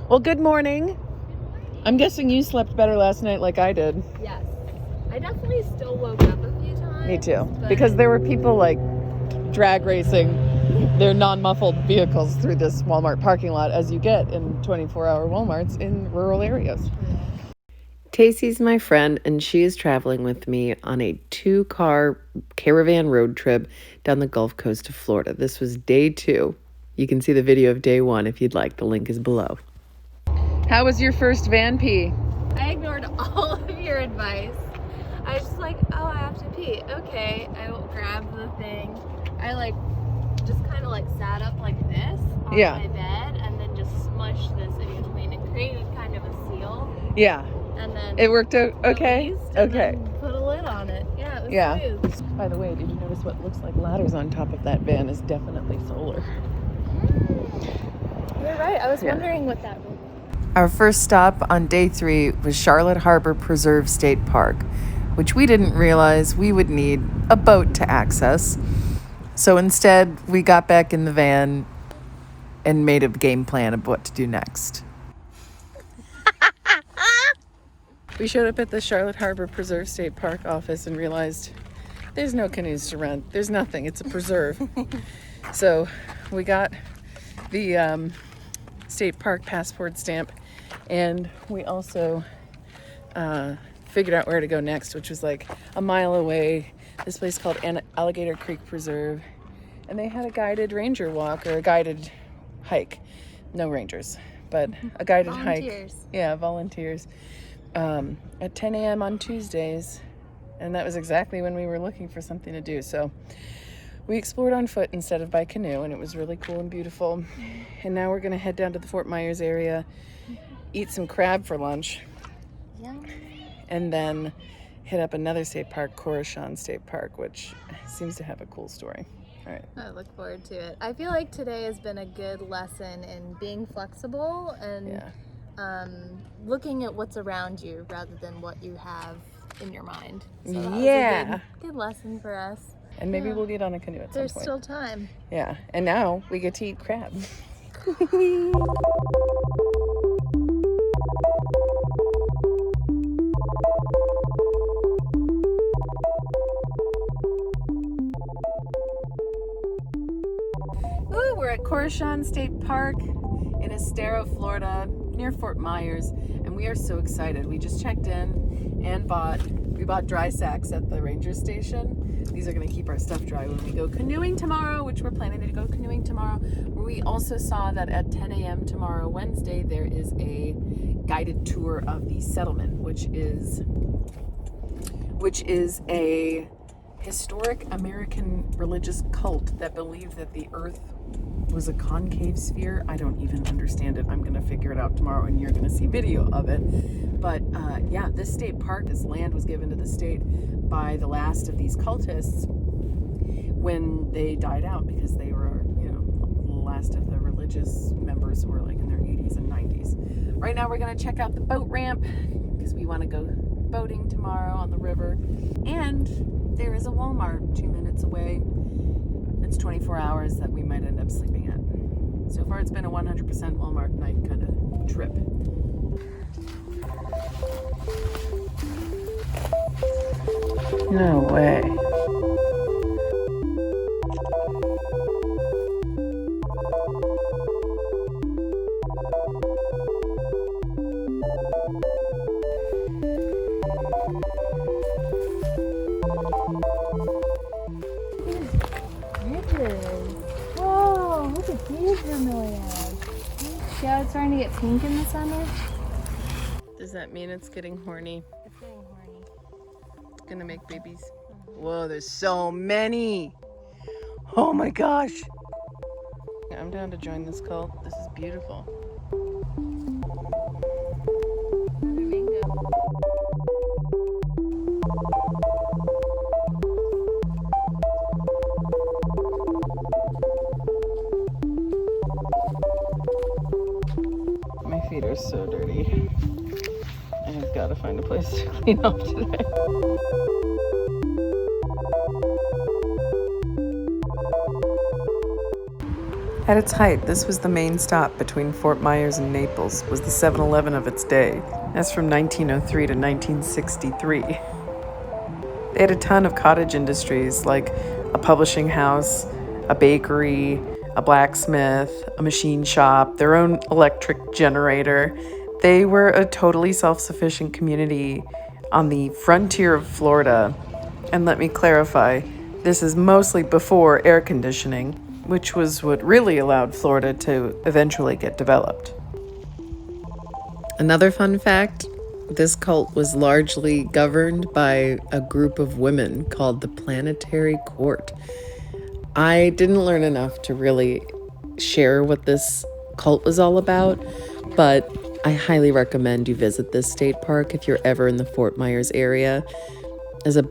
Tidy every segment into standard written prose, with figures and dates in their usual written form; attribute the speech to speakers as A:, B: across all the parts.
A: Well, good morning. I'm guessing you slept better last night like I did.
B: Yes. I definitely still woke up a few times.
A: Me too. Because there were people like drag racing their non-muffled vehicles through this Walmart parking lot, as you get in 24-hour Walmarts in rural areas. Tacy's my friend, and she is traveling with me on a 2-car caravan road trip down the Gulf Coast of Florida. This was day 2. You can see the video of day 1 if you'd like. The link is below. How was your first van pee?
B: I ignored all of your advice. I was just like, oh, I have to pee. Okay, I will grab the thing. I just kind of sat up like this on my bed and then just smushed this in between and created kind of a seal.
A: Yeah.
B: And then
A: it worked out okay?
B: Okay. Put a lid on it. Yeah, it was smooth.
A: By the way, did you notice what looks like ladders on top of that van is definitely solar?
B: You're right. I was wondering what that was.
A: Our first stop on day 3 was Charlotte Harbor Preserve State Park, which we didn't realize we would need a boat to access. So instead, we got back in the van and made a game plan of what to do next. We showed up at the Charlotte Harbor Preserve State Park office and realized there's no canoes to rent. There's nothing. It's a preserve. So we got the state park passport stamp, and we also figured out where to go next, which was like a mile away. This place called Alligator Creek Preserve, and they had a guided ranger walk or a guided hike. No rangers, but a guided hike. Yeah, volunteers. At 10 a.m. on Tuesdays, and that was exactly when we were looking for something to do. So we explored on foot instead of by canoe, and it was really cool and beautiful. And now we're gonna head down to the Fort Myers area, eat some crab for lunch, and then hit up another state park, Koreshan State Park, which seems to have a cool story. All right.
B: I look forward to it. I feel like today has been a good lesson in being flexible and looking at what's around you rather than what you have in your mind. So that was a good lesson for us.
A: And maybe we'll get on a canoe at some point.
B: There's still time.
A: Yeah, and now we get to eat crab. Ooh, we're at Koreshan State Park in Estero, Florida, near Fort Myers, and we are so excited. We just checked in and we bought dry sacks at the ranger station. These are going to keep our stuff dry when we go canoeing tomorrow, which we're planning to go canoeing tomorrow. We also saw that at 10 a.m. tomorrow, Wednesday, there is a guided tour of the settlement, which is a historic American religious cult that believed that the earth was a concave sphere. I don't even understand it. I'm going to figure it out tomorrow, and you're going to see video of it. But this state park, this land was given to the state by the last of these cultists when they died out, because they were, the last of the religious members who were like in their 80s and 90s. Right now we're going to check out the boat ramp because we want to go boating tomorrow on the river. And there is a Walmart 2 minutes away. It's 24 hours that we might end up sleeping at. So far it's been a 100% Walmart night kind of trip. No way.
B: Whoa, look at these bromeliads. See how it's starting to get pink in the summer?
A: Does that mean it's getting horny?
B: It's getting horny.
A: It's gonna make babies. Whoa, there's so many. Oh my gosh. I'm down to join this cult. This is beautiful. My feet are so dirty. I've got to find a place to clean up today. At its height, this was the main stop between Fort Myers and Naples, was the 7-Eleven of its day. That's from 1903 to 1963. They had a ton of cottage industries like a publishing house, a bakery, a blacksmith, a machine shop, their own electric generator. They were a totally self-sufficient community on the frontier of Florida. And let me clarify, this is mostly before air conditioning, which was what really allowed Florida to eventually get developed. Another fun fact, this cult was largely governed by a group of women called the Planetary Court. I didn't learn enough to really share what this cult was all about, but I highly recommend you visit this state park if you're ever in the Fort Myers area, as a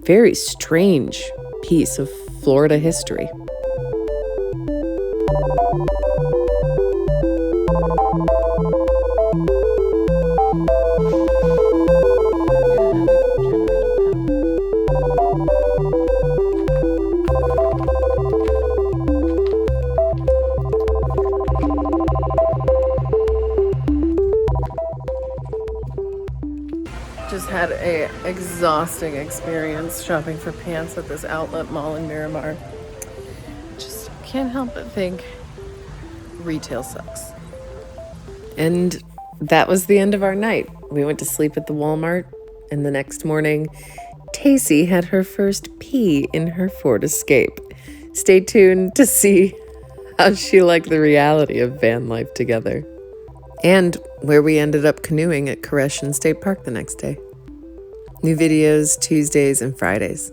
A: very strange piece of Florida history. Just had a exhausting experience shopping for pants at this outlet mall in Miramar. Just can't help but think retail sucks. And that was the end of our night. We went to sleep at the Walmart, and the next morning, Tacy had her first pee in her Ford Escape. Stay tuned to see how she liked the reality of van life together. And where we ended up canoeing at Koreshan State Park the next day. New videos Tuesdays and Fridays.